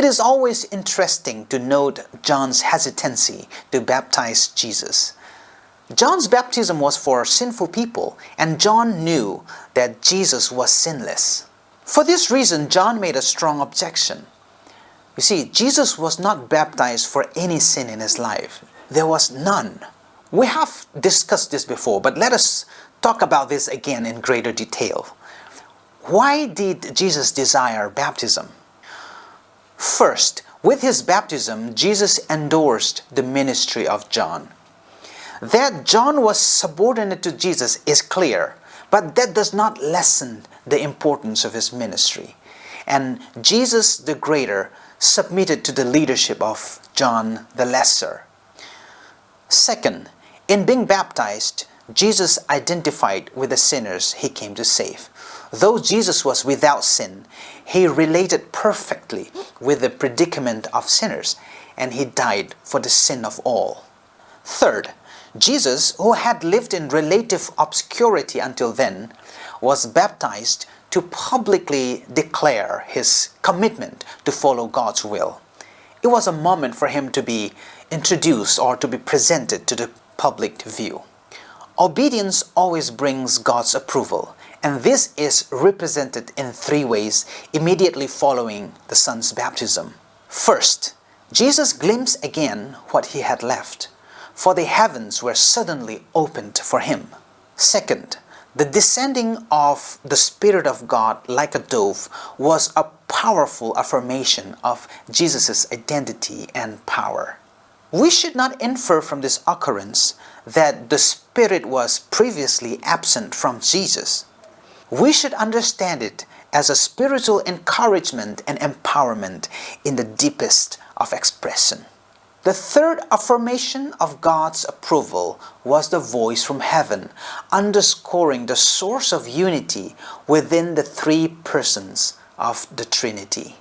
It is always interesting to note John's hesitancy to baptize Jesus. John's baptism was for sinful people, and John knew that Jesus was sinless. For this reason, John made a strong objection. You see, Jesus was not baptized for any sin in his life. There was none. We have discussed this before, but let us talk about this again in greater detail. Why did Jesus desire baptism? First, with his baptism, Jesus endorsed the ministry of John. That John was subordinate to Jesus is clear, but that does not lessen the importance of his ministry. And Jesus the Greater submitted to the leadership of John the Lesser. Second, in being baptized, Jesus identified with the sinners he came to save. Though Jesus was without sin, he related perfectly with the predicament of sinners, and he died for the sin of all. Third, Jesus, who had lived in relative obscurity until then, was baptized to publicly declare his commitment to follow God's will. It was a moment for him to be introduced or to be presented to the public view. Obedience always brings God's approval, and this is represented in three ways immediately following the Son's baptism. First, Jesus glimpsed again what he had left, for the heavens were suddenly opened for him. Second, the descending of the Spirit of God like a dove was a powerful affirmation of Jesus' identity and power. We should not infer from this occurrence that the Spirit was previously absent from Jesus. We should understand it as a spiritual encouragement and empowerment in the deepest of expression. The third affirmation of God's approval was the voice from heaven, underscoring the source of unity within the three persons of the Trinity.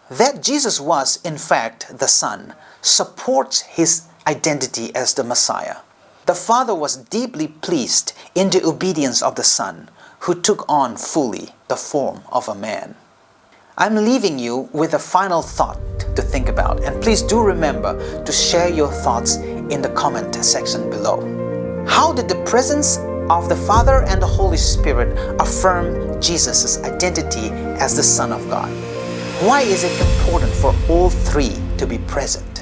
That Jesus was, in fact, the Son supports his identity as the Messiah. The Father was deeply pleased in the obedience of the Son, who took on fully the form of a man. I'm leaving you with a final thought to think about, and please do remember to share your thoughts in the comment section below. How did the presence of the Father and the Holy Spirit affirm Jesus' identity as the Son of God? Why is it important for all three to be present?